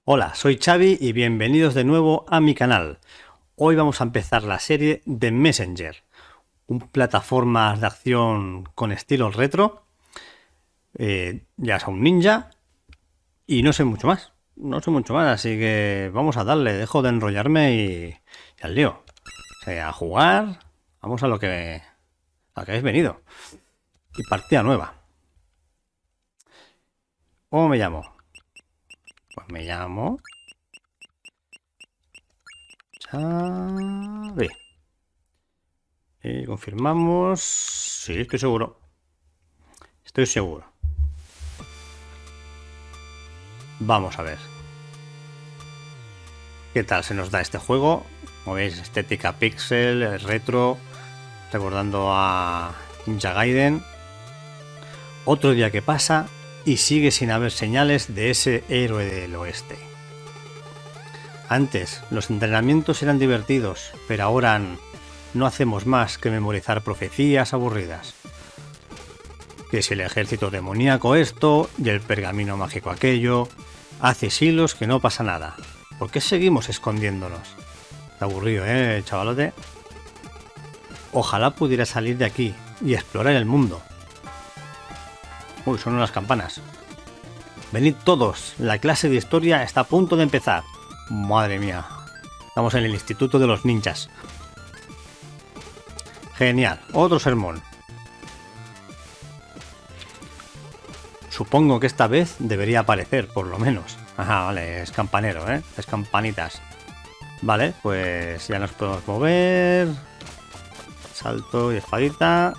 Hola, soy Xavi y bienvenidos de nuevo a mi canal. Hoy vamos a empezar la serie de Messenger, un plataforma de acción con estilo retro. Ya es un ninja y no sé mucho más. No sé mucho más, así que vamos a darle. Dejo de enrollarme y al lío. O sea, a jugar, vamos a lo que habéis venido. Y partida nueva. ¿Cómo me llamo? Pues me llamo Xavi. Y confirmamos. Sí, estoy seguro. Estoy seguro. Vamos a ver qué tal se nos da este juego. Como veis, estética pixel, retro, recordando a Ninja Gaiden. Otro día que pasa y sigue sin haber señales de ese héroe del oeste. Antes los entrenamientos eran divertidos, pero ahora no hacemos más que memorizar profecías aburridas. Que si el ejército demoníaco esto y el pergamino mágico aquello, hace siglos que no pasa nada. ¿Por qué seguimos escondiéndonos? Está aburrido, chavalote? Ojalá pudiera salir de aquí y explorar el mundo. Uy, son las campanas. Venid todos, la clase de historia está a punto de empezar. Madre mía, estamos en el Instituto de los Ninjas. Genial, otro sermón. Supongo que esta vez debería aparecer, por lo menos. Ajá, vale, es campanero, es campanitas. Vale, pues ya nos podemos mover. Salto y espadita.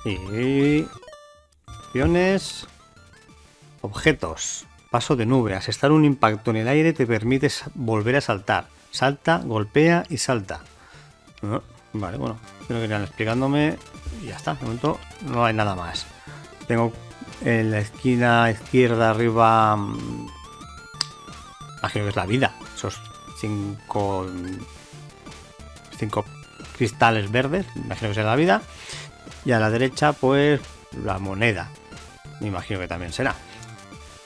Y... opciones. Objetos. Paso de nube. Asestar un impacto en el aire te permite volver a saltar. Salta, golpea y salta. Vale, bueno. Creo que irán explicándome. Y ya está. De momento no hay nada más. Tengo en la esquina izquierda arriba... imagino que es la vida. Esos 5 cristales verdes. Imagino que será la vida. Y a la derecha, pues, la moneda. Me imagino que también será.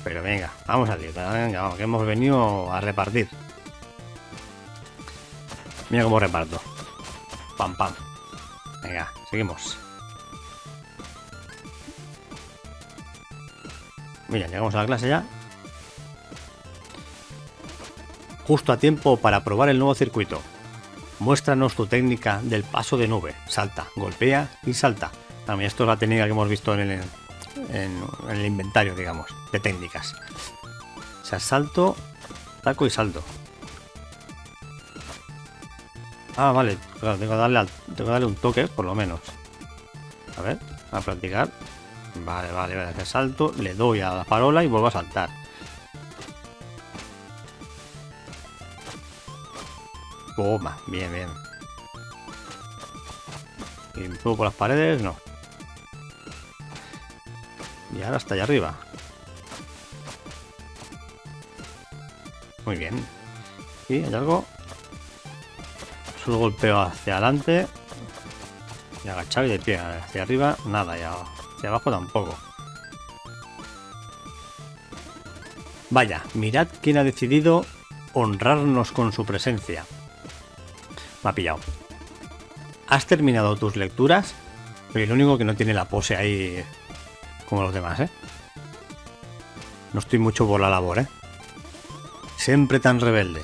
Pero venga, vamos a ir. Venga, vamos, que hemos venido a repartir. Mira cómo reparto. Pam, pam. Venga, seguimos. Mira, llegamos a la clase ya. Justo a tiempo para probar el nuevo circuito. Muéstranos tu técnica del paso de nube. Salta, golpea y salta. También esto es la técnica que hemos visto en el inventario, digamos, de técnicas. O sea, salto, taco y salto. Ah, vale, claro, tengo que darle un toque, por lo menos. A ver, a practicar. Vale, hacer salto, le doy a la farola y vuelvo a saltar. Toma, bien. Y me subo por las paredes, no. Y ahora hasta allá arriba. Muy bien. ¿Y hay algo? Solo golpeo hacia adelante. Y agachado y de pie. Hacia arriba, nada. Y hacia abajo tampoco. Vaya, mirad quién ha decidido honrarnos con su presencia. Me ha pillado. ¿Has terminado tus lecturas? Soy el único que no tiene la pose ahí como los demás, No estoy mucho por la labor, Siempre tan rebelde.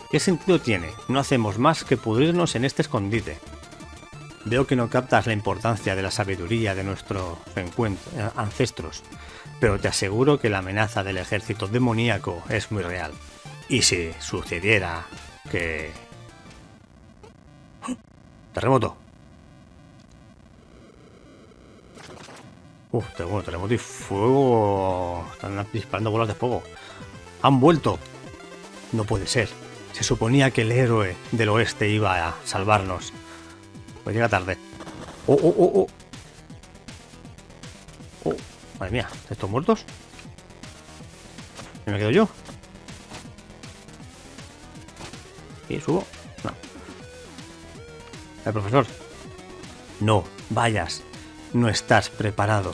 ¿Qué sentido tiene? No hacemos más que pudrirnos en este escondite. Veo que no captas la importancia de la sabiduría de nuestros ancestros, pero te aseguro que la amenaza del ejército demoníaco es muy real. Y si sucediera que... ¡Terremoto! Terremoto y fuego. Están disparando bolas de fuego. ¡Han vuelto! No puede ser. Se suponía que el héroe del oeste iba a salvarnos. Pues llega tarde. ¡Oh! Madre mía, ¿estos muertos? ¿Me quedo yo? ¿Y subo? No. El profesor. No, vayas. No estás preparado.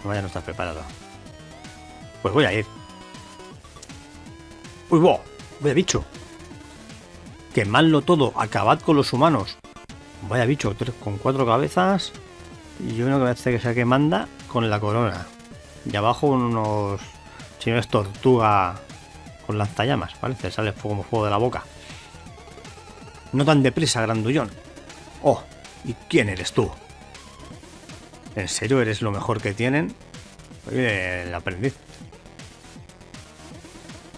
Vaya, no estás preparado. Pues voy a ir. ¡Uy, bo! Vaya bicho. Quemadlo todo. Acabad con los humanos. Vaya bicho. Con 4 cabezas. Y uno que parece que sea que manda con la corona. Y abajo unos señores tortuga con lanzallamas. Parece. Sale como fuego de la boca. No tan deprisa, grandullón. Oh, ¿y quién eres tú? ¿En serio eres lo mejor que tienen? Oye, el aprendiz.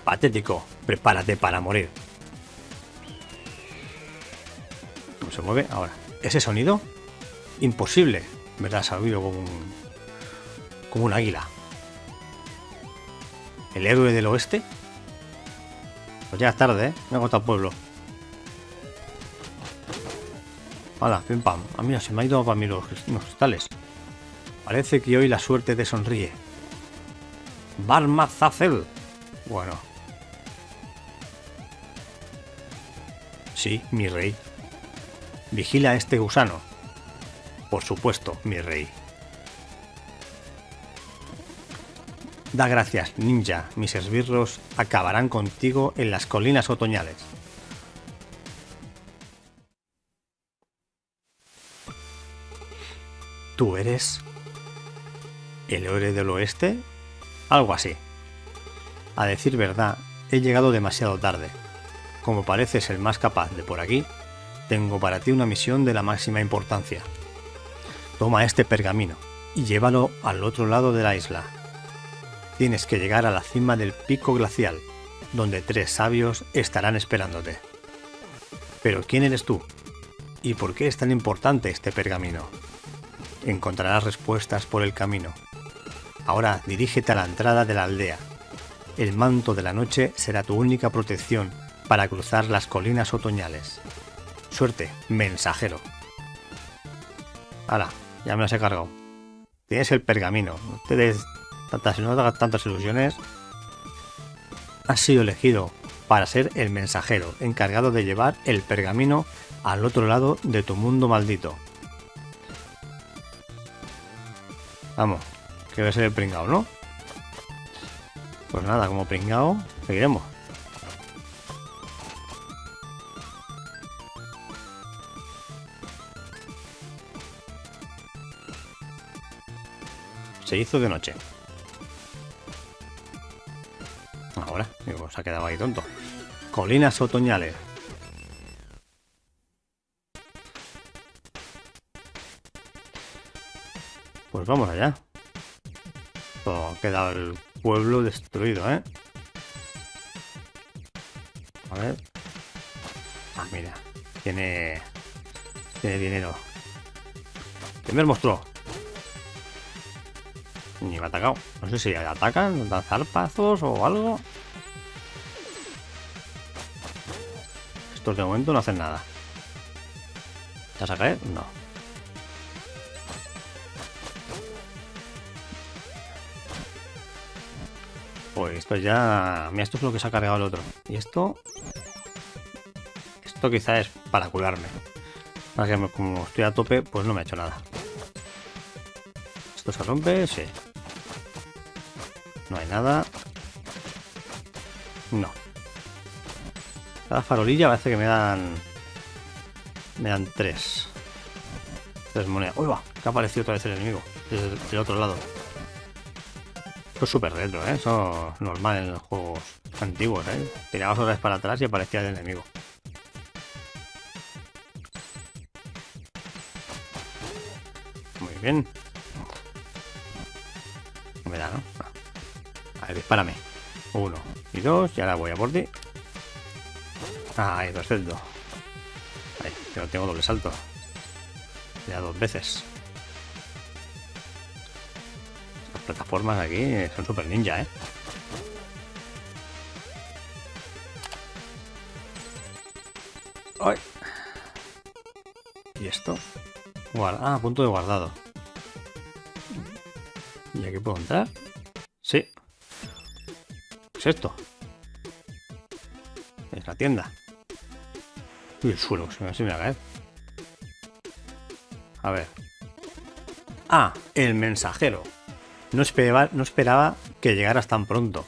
Patético, prepárate para morir. ¿Cómo se mueve? Ahora. ¿Ese sonido? Imposible. ¿Verdad? Se ha oído como un águila. ¿El héroe del oeste? Pues ya es tarde, ¿eh? Me ha costado el pueblo. Hala, pim pam. Ah, mira, se me ha ido para mí los cristales. Parece que hoy la suerte te sonríe. Barmazazel. Bueno. Sí, mi rey. Vigila a este gusano. Por supuesto, mi rey. Da gracias, ninja. Mis esbirros acabarán contigo en las colinas otoñales. ¿Tú eres el héroe del oeste? Algo así. A decir verdad, he llegado demasiado tarde. Como pareces el más capaz de por aquí, tengo para ti una misión de la máxima importancia. Toma este pergamino y llévalo al otro lado de la isla. Tienes que llegar a la cima del pico glacial, donde 3 sabios estarán esperándote. Pero ¿quién eres tú? ¿Y por qué es tan importante este pergamino? Encontrarás respuestas por el camino. Ahora dirígete a la entrada de la aldea. El manto de la noche será tu única protección para cruzar las colinas otoñales. Suerte, mensajero. ¡Hala! Ya me las he cargado. Tienes el pergamino. No te hagas tantas ilusiones. Has sido elegido para ser el mensajero encargado de llevar el pergamino al otro lado de tu mundo maldito. Vamos, que voy a ser el pringao, ¿no? Pues nada, como pringao, seguiremos. Se hizo de noche. Ahora, digo, se ha quedado ahí tonto. Colinas otoñales. Pues vamos allá. Todo ha quedado el pueblo destruido, ¿eh? A ver. Ah, mira. Tiene dinero. Primer monstruo. Ni me ha atacado. No sé si atacan, dan zarpazos o algo. Estos de momento no hacen nada. ¿Te vas a caer? No. Pues esto ya... Mira, esto es lo que se ha cargado el otro. Y esto... Esto quizá es para curarme. Como estoy a tope, pues no me ha hecho nada. ¿Esto se rompe? Sí. No hay nada. No. Cada farolilla parece que me dan 3 monedas. ¡Uy, va! Que ha aparecido otra vez el enemigo. Desde el otro lado. Esto es súper retro, ¿eh? Eso es normal en los juegos antiguos, ¿eh? Tirabas otra vez para atrás y aparecía el enemigo. Muy bien. No me da, ¿no? A ver, dispárame. 1 y 2, y ahora voy a por ti. Ahí, perfecto. Ahí, que no tengo doble salto. Ya 2 veces. Las plataformas aquí son súper ninja, ¿eh? ¡Ay! ¿Y esto? Punto de guardado. ¿Y aquí puedo entrar? Sí. ¿Qué es esto? Es la tienda. Y el suelo, se me va a caer. A ver. Ah, el mensajero. No esperaba que llegaras tan pronto.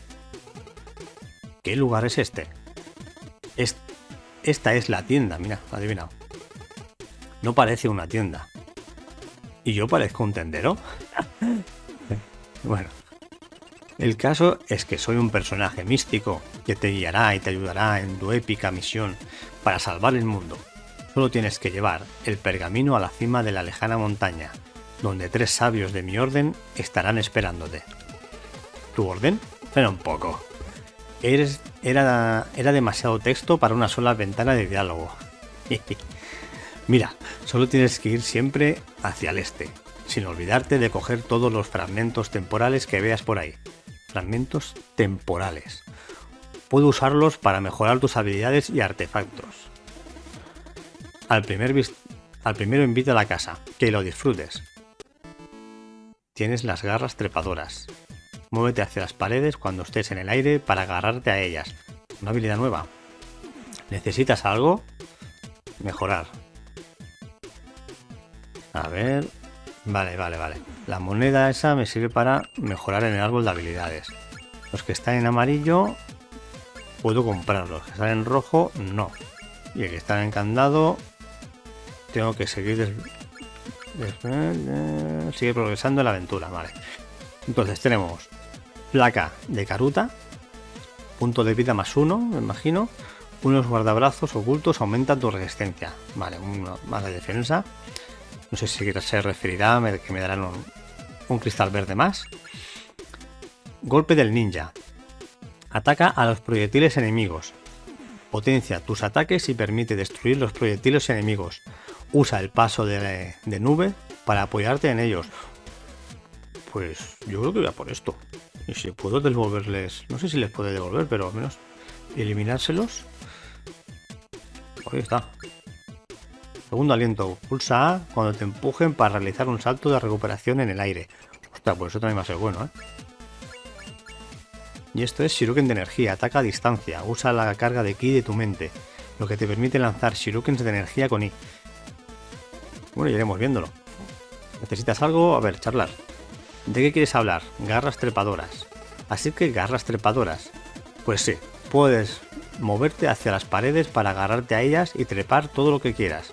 ¿Qué lugar es este? Esta es la tienda, mira, adivinado. No parece una tienda. ¿Y yo parezco un tendero? Bueno, el caso es que soy un personaje místico que te guiará y te ayudará en tu épica misión para salvar el mundo. Solo tienes que llevar el pergamino a la cima de la lejana montaña, donde 3 sabios de mi orden estarán esperándote. ¿Tu orden? Espera un poco. Era demasiado texto para una sola ventana de diálogo. Mira, solo tienes que ir siempre hacia el este, sin olvidarte de coger todos los fragmentos temporales que veas por ahí. Fragmentos temporales. Puedo usarlos para mejorar tus habilidades y artefactos. Al primero invita a la casa, que lo disfrutes. Tienes las garras trepadoras. Muévete hacia las paredes cuando estés en el aire para agarrarte a ellas. Una habilidad nueva. ¿Necesitas algo? Mejorar. A ver... Vale. La moneda esa me sirve para mejorar en el árbol de habilidades. Los que están en amarillo puedo comprarlos. Los que están en rojo, no. Y el que está en candado tengo que seguir sigue progresando en la aventura, vale. Entonces tenemos placa de Karuta, punto de vida +1, me imagino. Unos guardabrazos ocultos aumentan tu resistencia, vale, una más de defensa. No sé si se referirá a que me darán un cristal verde más. Golpe del ninja. Ataca a los proyectiles enemigos. Potencia tus ataques y permite destruir los proyectiles enemigos. Usa el paso de nube para apoyarte en ellos. Pues yo creo que voy a por esto. Y si puedo devolverles... No sé si les puedo devolver, pero al menos eliminárselos. Ahí está. Segundo aliento. Pulsa A cuando te empujen para realizar un salto de recuperación en el aire. Ostras, pues eso también va a ser bueno, ¿eh? Y esto es Shuriken de energía. Ataca a distancia. Usa la carga de ki de tu mente, lo que te permite lanzar Shurikens de energía con I. Bueno, ya iremos viéndolo. ¿Necesitas algo? A ver, charlar. ¿De qué quieres hablar? Garras trepadoras. Así que garras trepadoras. Pues sí, puedes moverte hacia las paredes para agarrarte a ellas y trepar todo lo que quieras.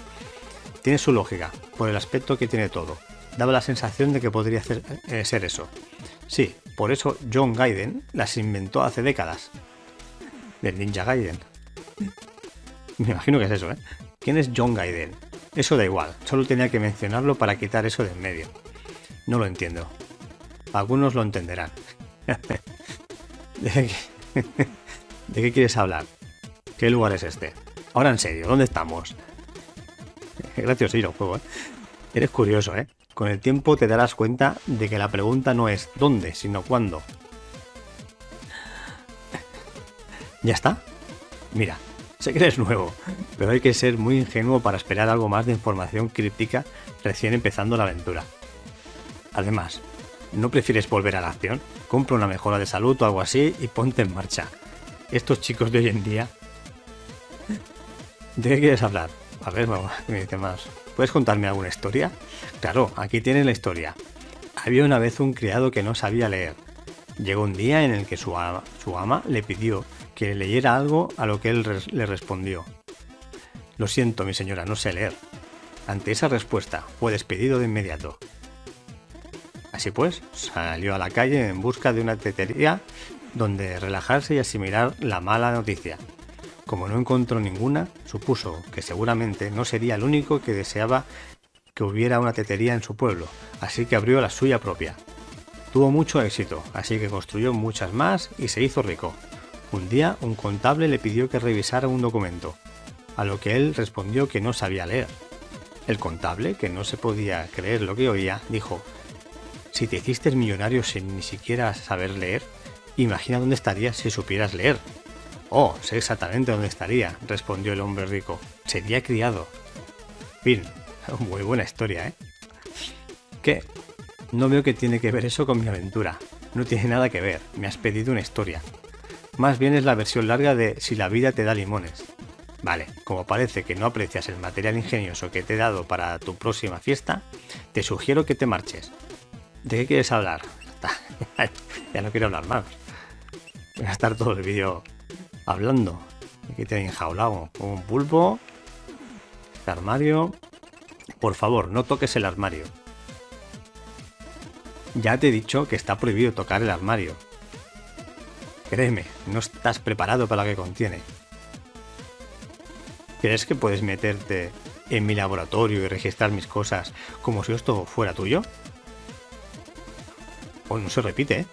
Tiene su lógica, por el aspecto que tiene todo. Daba la sensación de que podría ser eso. Sí, por eso John Gaiden las inventó hace décadas. Del Ninja Gaiden. Me imagino que es eso, ¿eh? ¿Quién es John Gaiden? Eso da igual, solo tenía que mencionarlo para quitar eso de en medio. No lo entiendo. Algunos lo entenderán. ¿De qué quieres hablar? ¿Qué lugar es este? Ahora en serio, ¿dónde estamos? Gracioso el juego, ¿eh? Eres curioso, ¿eh? Con el tiempo te darás cuenta de que la pregunta no es ¿dónde?, sino ¿cuándo? ¿Ya está? Mira, sé que eres nuevo, pero hay que ser muy ingenuo para esperar algo más de información críptica recién empezando la aventura. Además, ¿no prefieres volver a la acción? Compra una mejora de salud o algo así y ponte en marcha. Estos chicos de hoy en día... ¿De qué quieres hablar? A ver, vamos, ¿qué me dice más? ¿Puedes contarme alguna historia? Claro, aquí tienes la historia. Había una vez un criado que no sabía leer. Llegó un día en el que su ama le pidió que le leyera algo, a lo que él le respondió: lo siento, mi señora, no sé leer. Ante esa respuesta fue despedido de inmediato. Así pues, salió a la calle en busca de una tetería donde relajarse y asimilar la mala noticia. Como no encontró ninguna, supuso que seguramente no sería el único que deseaba que hubiera una tetería en su pueblo, así que abrió la suya propia. Tuvo mucho éxito, así que construyó muchas más y se hizo rico. Un día, un contable le pidió que revisara un documento, a lo que él respondió que no sabía leer. El contable, que no se podía creer lo que oía, dijo: si te hiciste millonario sin ni siquiera saber leer, imagina dónde estarías si supieras leer. Oh, sé exactamente dónde estaría, respondió el hombre rico. Sería criado. Fin. Muy buena historia, ¿eh? ¿Qué? No veo que tiene que ver eso con mi aventura. No tiene nada que ver. Me has pedido una historia. Más bien es la versión larga de Si la vida te da limones. Vale, como parece que no aprecias el material ingenioso que te he dado para tu próxima fiesta, te sugiero que te marches. ¿De qué quieres hablar? está. Ya no quiero hablar más. Voy a estar todo el vídeo hablando. Aquí te he enjaulado como un pulpo. Este armario. Por favor, no toques el armario. Ya te he dicho que está prohibido tocar el armario. Créeme, no estás preparado para lo que contiene. ¿Crees que puedes meterte en mi laboratorio y registrar mis cosas como si esto fuera tuyo? Pues no se repite, ¿eh?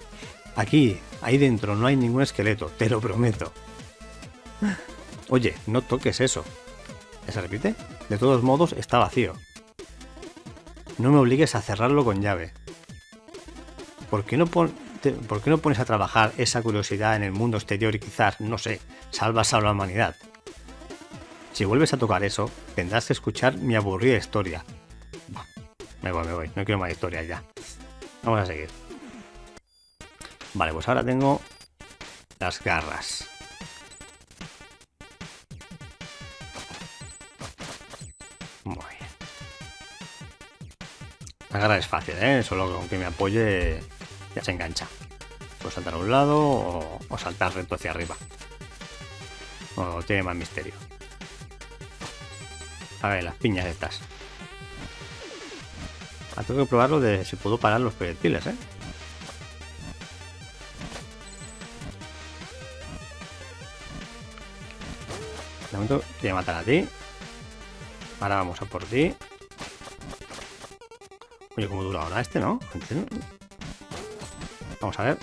Aquí, ahí dentro no hay ningún esqueleto, te lo prometo. Oye, no toques eso. ¿Ya se repite? De todos modos, está vacío. No me obligues a cerrarlo con llave. ¿Por qué no pones a trabajar esa curiosidad en el mundo exterior y quizás, no sé, salvas a la humanidad? Si vuelves a tocar eso, tendrás que escuchar mi aburrida historia. Me voy. No quiero más historias ya. Vamos a seguir. Vale, pues ahora tengo las garras. Muy bien. La garra es fácil, ¿eh? Solo con que me apoye ya se engancha. Puedo saltar a un lado o saltar recto hacia arriba. O tiene más misterio. A ver, las piñas estas. Tengo que probarlo de si puedo parar los proyectiles, ¿eh? De momento voy a matar a ti. Ahora vamos a por ti. Oye, ¿cómo dura ahora este, no? Vamos a ver.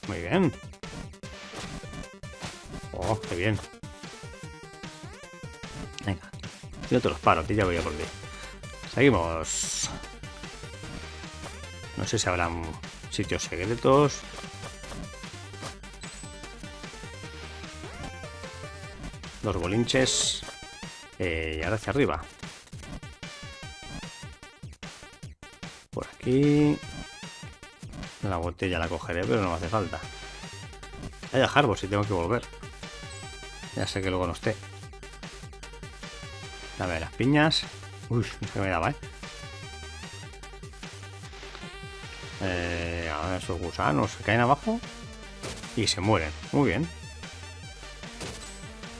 Muy bien. Oh, qué bien. Venga. Yo te los paro, tío, ya voy a por ti. Seguimos. No sé si habrán sitios secretos. Dos bolinches. Y ahora hacia arriba. Por aquí. La botella la cogeré, pero no me hace falta. Hay a Harbor si tengo que volver. Ya sé que luego no esté. A ver, las piñas. Uy, no sé qué me daba, a ver, esos gusanos se caen abajo y se mueren. Muy bien.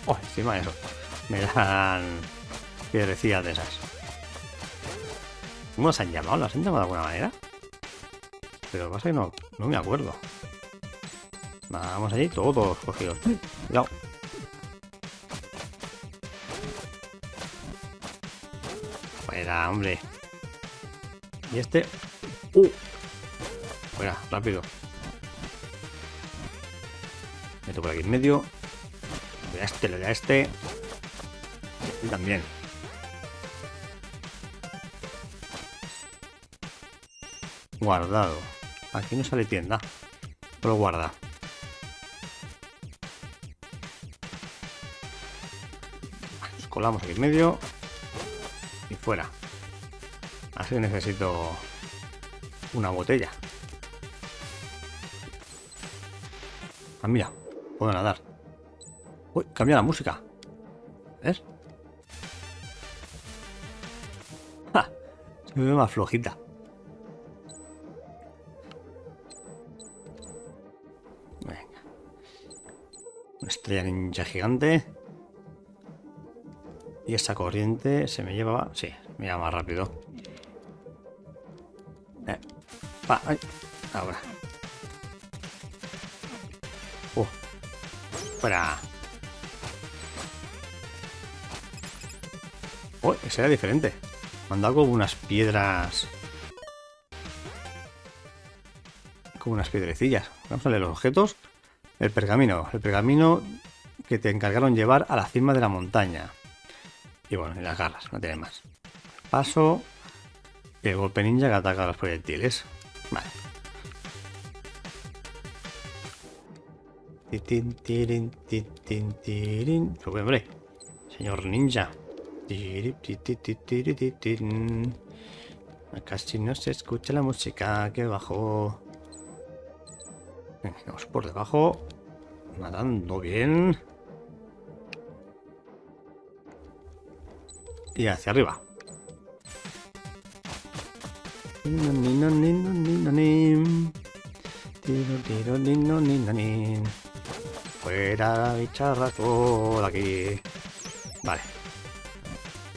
Oh, encima de eso. Me dan piedrecillas de esas. ¿Cómo las han llamado? ¿Las han llamado de alguna manera? Pero lo que pasa es que no me acuerdo. Vamos allí, todos cogidos. Cuidado. Fuera, hombre. Y este. Fuera, rápido. Meto por aquí en medio. Lo de este. Y también. Guardado. Aquí no sale tienda. Pero guarda. Nos colamos aquí en medio. Y fuera. Así necesito una botella. Ah, mira. Puedo nadar. Uy, cambia la música. ¿Ves? ¡Ja! Se me ve más flojita. Venga. Una estrella ninja gigante. Y esa corriente se me lleva... Sí, me lleva más rápido. Ay, ahora. Fuera. Oh, ese era diferente. Me han dado como unas piedras. Como unas piedrecillas. Vamos a leer los objetos. El pergamino. El pergamino que te encargaron llevar a la cima de la montaña. Y bueno, y las garras, no tiene más. Paso. Y el golpe ninja que ataca a los proyectiles. Vale. Pues hombre, señor ninja. Casi no se escucha la música que bajó. Vamos por debajo. Nadando bien. Y hacia arriba. Fuera bicharraco de aquí. Vale.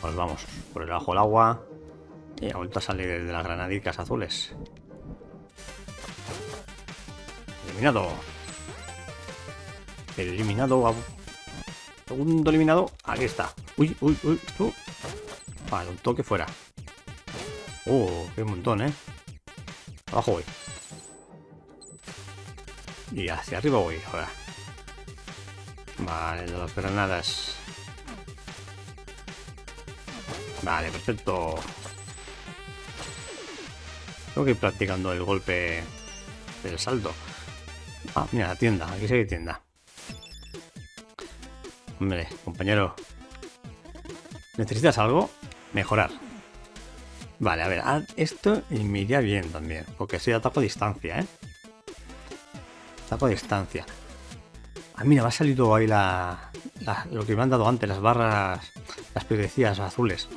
Pues vamos por debajo del agua. Y ha vuelto a salir de las granadicas azules. Eliminado. Eliminado. Segundo eliminado. Aquí está. Uy, uy, uy. Tú. Vale, un toque fuera. Qué montón, Abajo voy. Y hacia arriba voy ahora. Vale, de las granadas. Vale, perfecto. Tengo que ir practicando el golpe del salto. Ah, mira, la tienda. Aquí sí hay tienda. Hombre, compañero. ¿Necesitas algo? Mejorar. Vale, a ver. Esto me iría bien también. Porque soy ataco a distancia, Ataco a distancia. Ah, mira, me ha salido ahí lo que me han dado antes, las barras, las piedrecillas azules.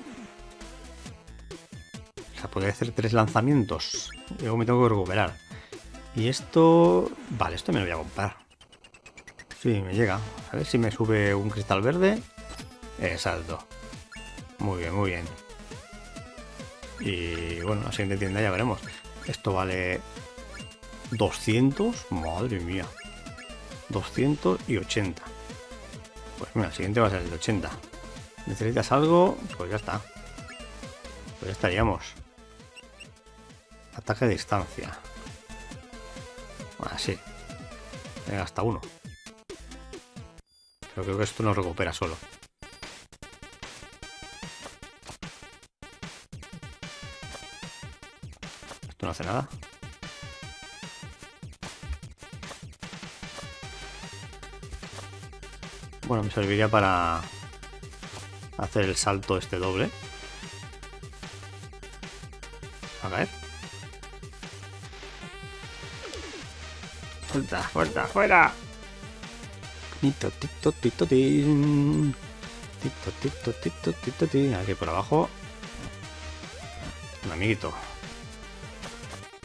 O sea, podría hacer 3 lanzamientos. Y luego me tengo que recuperar. Y esto... Vale, esto me lo voy a comprar. Sí, me llega. A ver si me sube un cristal verde. Exacto. Muy bien, muy bien. Y bueno, la siguiente tienda ya veremos. Esto vale 200. Madre mía. 280. Pues mira, el siguiente va a ser el de 80. ¿Necesitas algo? Pues ya está. Pues ya estaríamos. Ataque a distancia. Así. Venga, hasta uno. Pero creo que esto no recupera solo. Esto no hace nada. Bueno, me serviría para hacer el salto este doble. A ver. Fuerza, fuerza, fuera. Tito, tito, tito, tin. Tito, tito, tito, tito, tin. Aquí por abajo. Un amiguito.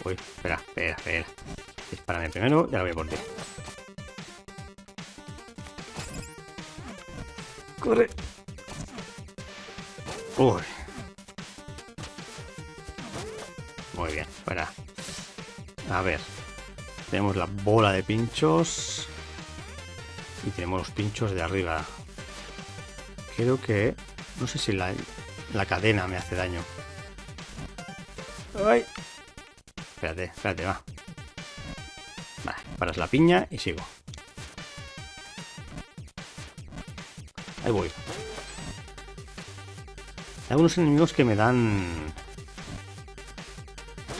Uy, espera, espera, espera. Dispárame primero y ahora voy por ti. ¡Corre! Uy. Muy bien, fuera. A ver. Tenemos la bola de pinchos. Y tenemos los pinchos de arriba. Creo que... No sé si la cadena me hace daño. ¡Ay! Espérate, espérate, va. Vale, paras la piña y sigo. Ahí voy. Hay algunos enemigos que me dan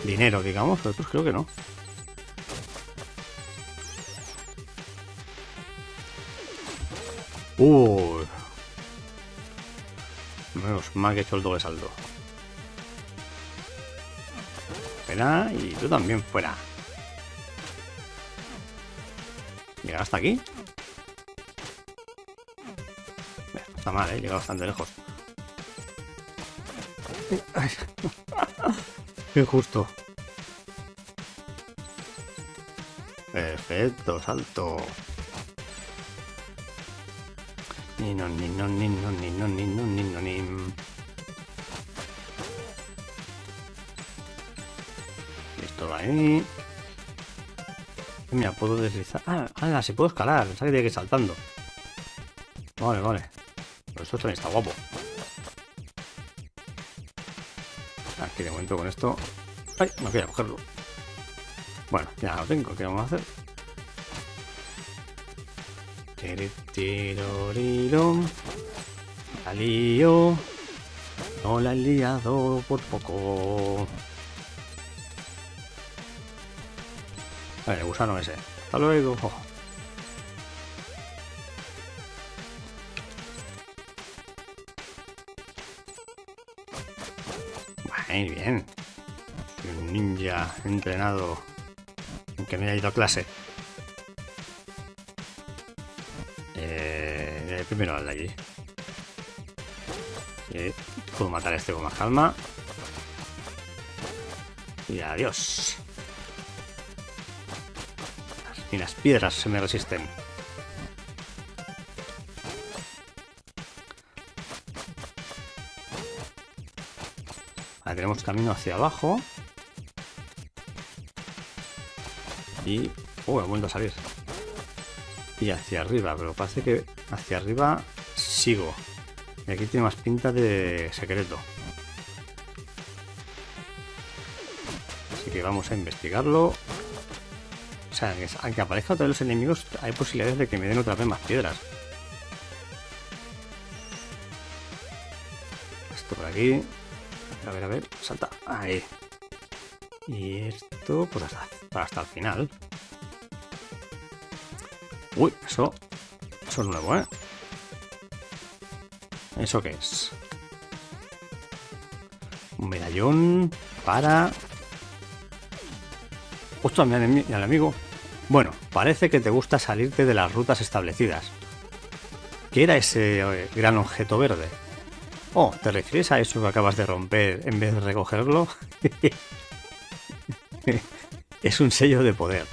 dinero, digamos, pero otros creo que no. Menos mal que he hecho el doble salto. Espera, y tú también, fuera. ¿Llega hasta aquí? No está mal, llega bastante lejos. Qué injusto. Perfecto, salto. Ni no, ni no, ni no, ni no, ni no, ni no, ni. Esto va ahí. Mira, puedo deslizar. Ah, se puede escalar. Pensaba que tiene que ir saltando. Vale, vale. Pero esto también está guapo. Aquí de momento con esto. ¡Ay! No quería cogerlo. Bueno, ya lo tengo. ¿Qué vamos a hacer? Tiroriro. La lío. No la he liado por poco. A ver, el gusano ese. Hasta luego. Oh. Muy bien. Soy un ninja entrenado. Aunque me haya ido a clase. Primero al de allí. Puedo matar a este con más calma. Y adiós. Ni las piedras se me resisten. Vale, tenemos camino hacia abajo. Y... he vuelto a salir. Y hacia arriba, pero parece que hacia arriba sigo. Y aquí tiene más pinta de secreto. Así que vamos a investigarlo. O sea, aunque aparezcan todos los enemigos, hay posibilidades de que me den otra vez más piedras. Esto por aquí. A ver, salta. Ahí. Y esto, pues hasta el final. Uy, eso es nuevo, ¿eh? ¿Eso qué es? Un medallón para... ¡Ostras, mira al amigo! Bueno, parece que te gusta salirte de las rutas establecidas. ¿Qué era ese gran objeto verde? Oh, ¿te refieres a eso que acabas de romper en vez de recogerlo? Es un sello de poder.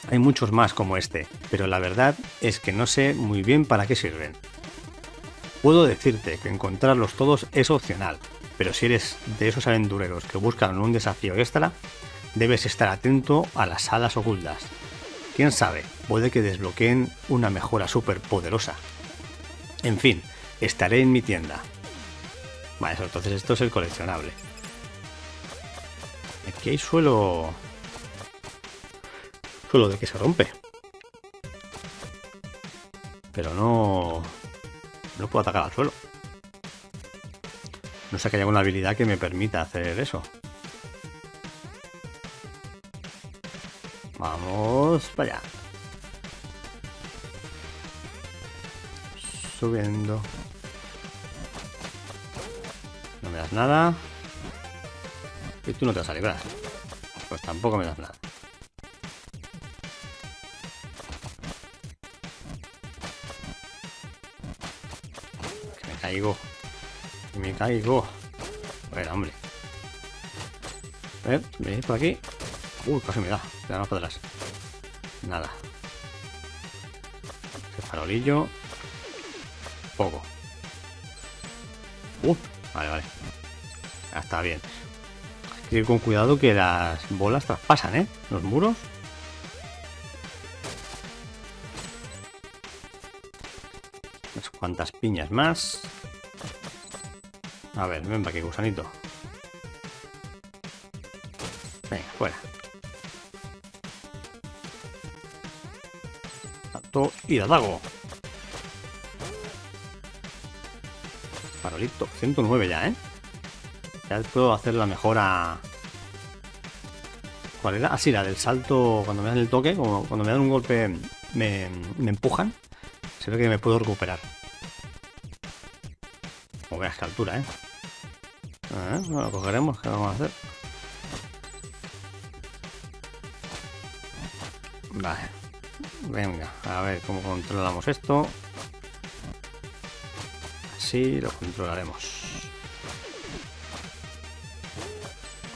Hay muchos más como este, pero la verdad es que no sé muy bien para qué sirven. Puedo decirte que encontrarlos todos es opcional, pero si eres de esos aventureros que buscan un desafío extra, debes estar atento a las salas ocultas. Quién sabe, puede que desbloqueen una mejora súper poderosa. En fin, estaré en mi tienda. Vale, entonces esto es el coleccionable. Aquí hay suelo de que se rompe. Pero no puedo atacar al suelo. No sé que haya alguna habilidad que me permita hacer eso. Vamos para allá. Subiendo. No me das nada. Y tú no te vas a librar. Pues tampoco me das nada. Que me caigo. Que me caigo. Bueno, hombre. A ver, venid por aquí. Uy, casi me da. Ya no podrás. Nada. Ese farolillo. Poco. Vale. Ya está bien. Hay que ir con cuidado que las bolas traspasan, ¿eh? Los muros. Unas cuantas piñas más. A ver, ven para aquí, gusanito. Venga, fuera. Salto y dago. Farolito, 109 ya, ¿eh? Ya puedo hacer la mejora. ¿Cuál era? Ah, sí, la del salto. Cuando me dan el toque, como cuando me dan un golpe, me empujan. Se ve que me puedo recuperar. Como veas, qué altura, ¿eh? Bueno, lo cogeremos. ¿Qué vamos a hacer? Vale. Venga, a ver cómo controlamos esto. Así lo controlaremos.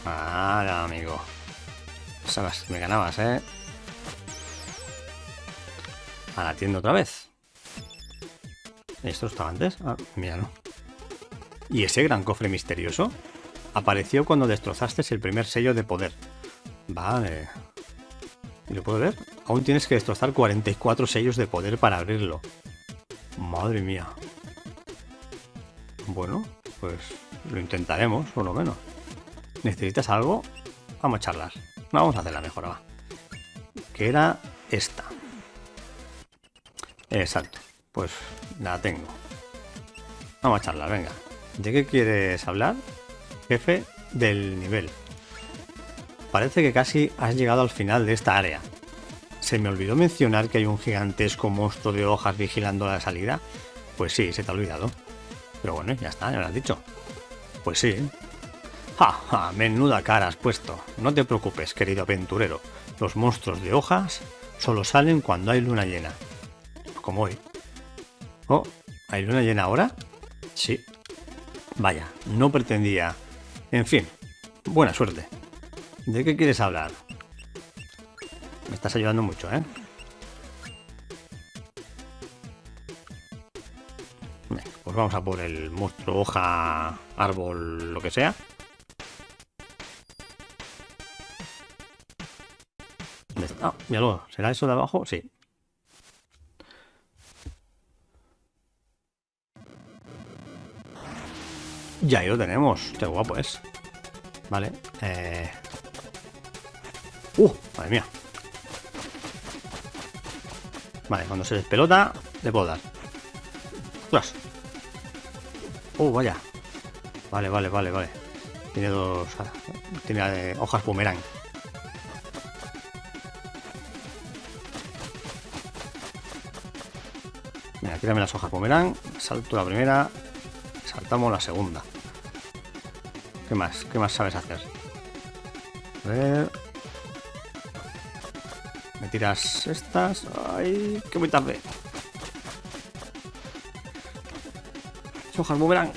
Ahora, amigo. Sabes, me ganabas, ¿eh? A la tienda otra vez. ¿Esto estaba antes? Ah, mira, no. ¿Y ese gran cofre misterioso? Apareció cuando destrozaste el primer sello de poder. Vale. ¿Y lo puedo ver? Aún tienes que destrozar 44 sellos de poder para abrirlo. Madre mía. Bueno, pues lo intentaremos, por lo menos. ¿Necesitas algo? Vamos a charlar. Vamos a hacer la mejora, va. Que era esta. Exacto. Pues la tengo. Vamos a charlar, venga. ¿De qué quieres hablar? Jefe del nivel. Parece que casi has llegado al final de esta área. ¿Se me olvidó mencionar que hay un gigantesco monstruo de hojas vigilando la salida? Pues sí, se te ha olvidado. Pero bueno, ya está, ya lo has dicho. Pues sí. ¡Ja! Menuda cara has puesto. No te preocupes, querido aventurero. Los monstruos de hojas solo salen cuando hay luna llena. Como hoy. Oh, ¿hay luna llena ahora? Sí. Vaya, no pretendía. En fin, buena suerte. ¿De qué quieres hablar? Me estás ayudando mucho, ¿eh? Pues vamos a por el monstruo, hoja, árbol, lo que sea. ¿Dónde está? Ah, míralo. ¿Será eso de abajo? Sí. Ya ahí lo tenemos. Qué guapo es. Vale. Madre mía. Vale, cuando se despelota, le puedo dar. ¡Ostras! Vaya. Vale. Tiene dos... Tiene hojas boomerang. Mira, quítame las hojas boomerang. Salto la primera. Saltamos la segunda. ¿Qué más? ¿Qué más sabes hacer? A ver... Me tiras estas. ¡Ay! ¡Qué muy tarde! Hojas boomerang.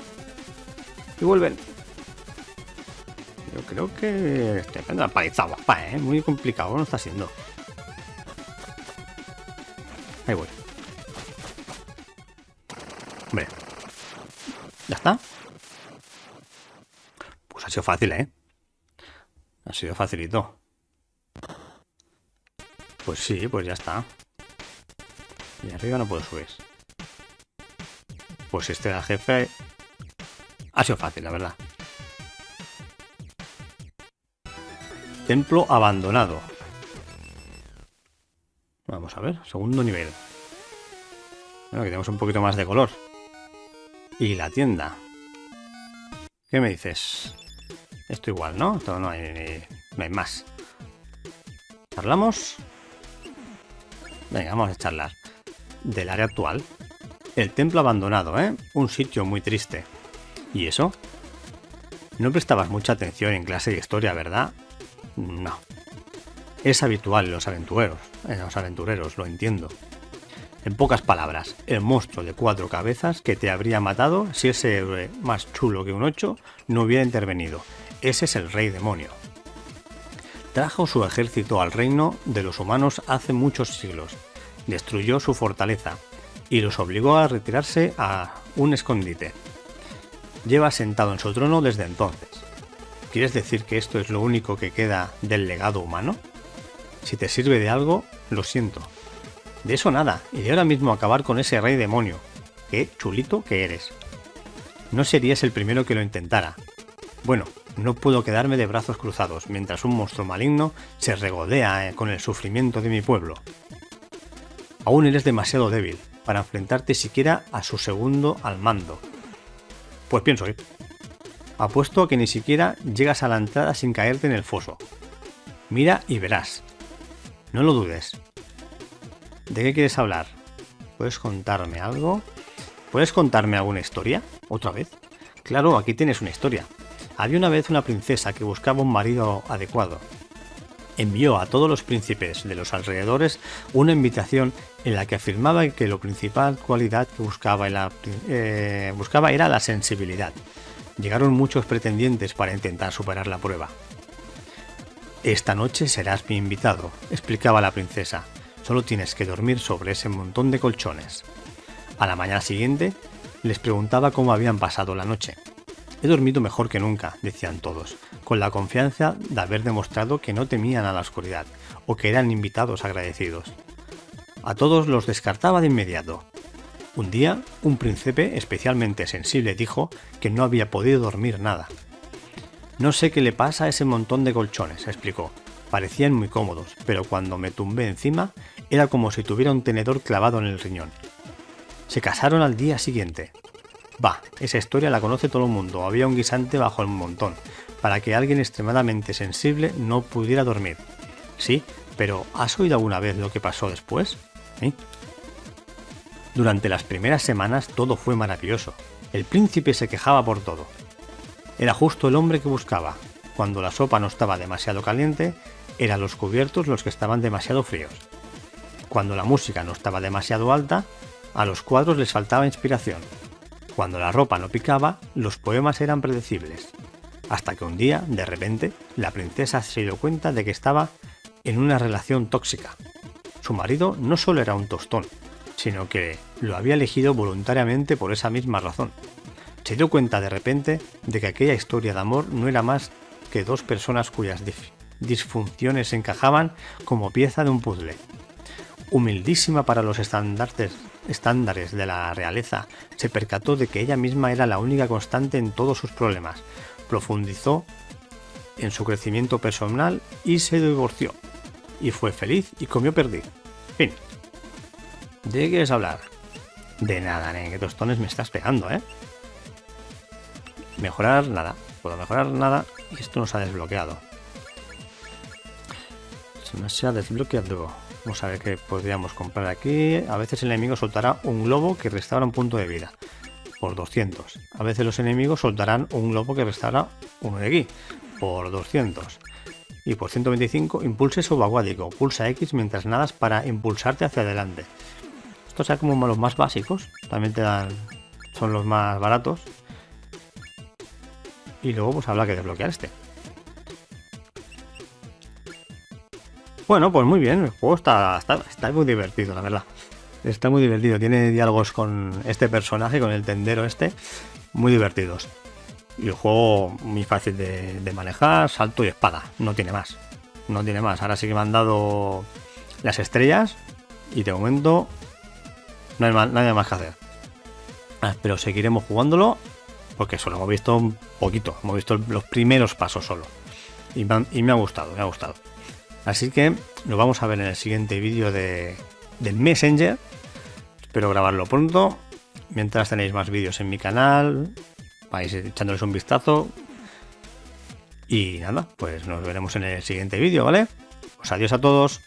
Y vuelven. Yo creo que estoy haciendo una paliza guapa, ¿eh? Muy complicado, no está siendo. Ahí voy. Hombre. ¿Ya está? Pues ha sido fácil, ¿eh? Ha sido facilito. Pues sí, pues ya está. Y arriba no puedo subir. Pues este era el jefe. Ha sido fácil, la verdad. Templo abandonado. Vamos a ver, segundo nivel. Bueno, que tenemos un poquito más de color. Y la tienda. ¿Qué me dices? Esto igual, ¿no? Esto no hay más. ¿Charlamos? Venga, vamos a charlar. Del área actual. El templo abandonado, ¿eh? Un sitio muy triste. ¿Y eso? No prestabas mucha atención en clase de historia, ¿verdad? No. Es habitual en los aventureros, lo entiendo. En pocas palabras, el monstruo de 4 cabezas que te habría matado si ese héroe más chulo que un 8 no hubiera intervenido. Ese es el rey demonio. Trajo su ejército al reino de los humanos hace muchos siglos. Destruyó su fortaleza y los obligó a retirarse a un escondite. Lleva sentado en su trono desde entonces. ¿Quieres decir que esto es lo único que queda del legado humano? Si te sirve de algo, lo siento. De eso nada, y de ahora mismo acabar con ese rey demonio. Qué chulito que eres. No serías el primero que lo intentara. Bueno, no puedo quedarme de brazos cruzados mientras un monstruo maligno se regodea con el sufrimiento de mi pueblo. Aún eres demasiado débil para enfrentarte siquiera a su segundo al mando. Pues pienso ir. Apuesto a que ni siquiera llegas a la entrada sin caerte en el foso. Mira y verás. No lo dudes. ¿De qué quieres hablar? ¿Puedes contarme algo? ¿Puedes contarme alguna historia? ¿Otra vez? Claro, aquí tienes una historia. Había una vez una princesa que buscaba un marido adecuado. Envió a todos los príncipes de los alrededores una invitación en la que afirmaba que la principal cualidad que buscaba era la sensibilidad. Llegaron muchos pretendientes para intentar superar la prueba. Esta noche serás mi invitado, explicaba la princesa. Solo tienes que dormir sobre ese montón de colchones. A la mañana siguiente les preguntaba cómo habían pasado la noche. He dormido mejor que nunca, decían todos, con la confianza de haber demostrado que no temían a la oscuridad o que eran invitados agradecidos. A todos los descartaba de inmediato. Un día, un príncipe especialmente sensible dijo que no había podido dormir nada. No sé qué le pasa a ese montón de colchones, explicó. Parecían muy cómodos, pero cuando me tumbé encima, era como si tuviera un tenedor clavado en el riñón. Se casaron al día siguiente. Bah, esa historia la conoce todo el mundo. Había un guisante bajo el montón, para que alguien extremadamente sensible no pudiera dormir. Sí, pero ¿has oído alguna vez lo que pasó después? ¿Eh? Durante las primeras semanas todo fue maravilloso. El príncipe se quejaba por todo. Era justo el hombre que buscaba. Cuando la sopa no estaba demasiado caliente, eran los cubiertos los que estaban demasiado fríos. Cuando la música no estaba demasiado alta, a los cuadros les faltaba inspiración. Cuando la ropa no picaba, los poemas eran predecibles. Hasta que un día, de repente, la princesa se dio cuenta de que estaba en una relación tóxica. Su marido no solo era un tostón, sino que lo había elegido voluntariamente por esa misma razón. Se dio cuenta de repente de que aquella historia de amor no era más que dos personas cuyas disfunciones encajaban como pieza de un puzzle. Humildísima para los estándares de la realeza, se percató de que ella misma era la única constante en todos sus problemas. Profundizó en su crecimiento personal y se divorció. Y fue feliz y comió perdiz. Fin. ¿De qué quieres hablar? De nada, ¿qué tostones me estás pegando, Mejorar, nada. Puedo mejorar nada y esto nos ha desbloqueado. Se ha desbloqueado. Vamos a ver qué podríamos comprar aquí. A veces el enemigo soltará un globo que restaura un punto de vida. Por 200. A veces los enemigos soltarán un globo que restaura uno de aquí. Por 200. Y por 125, impulse subacuático. Pulsa X mientras nadas para impulsarte hacia adelante. Estos son como los más básicos. También te dan... son los más baratos. Y luego pues habrá que desbloquear este. Bueno, pues muy bien. El juego está muy divertido, la verdad. Está muy divertido. Tiene diálogos con este personaje, con el tendero este. Muy divertidos. Y el juego muy fácil de manejar, salto y espada. No tiene más. No tiene más. Ahora sí que me han dado las estrellas. Y de momento no hay nada más que hacer. Pero seguiremos jugándolo. Porque solo hemos visto un poquito. Hemos visto los primeros pasos solo. Y me ha gustado, me ha gustado. Así que nos vamos a ver en el siguiente vídeo del Messenger. Espero grabarlo pronto. Mientras tenéis más vídeos en mi canal. Vais echándoles un vistazo. Y nada, pues nos veremos en el siguiente vídeo, ¿vale? Pues adiós a todos.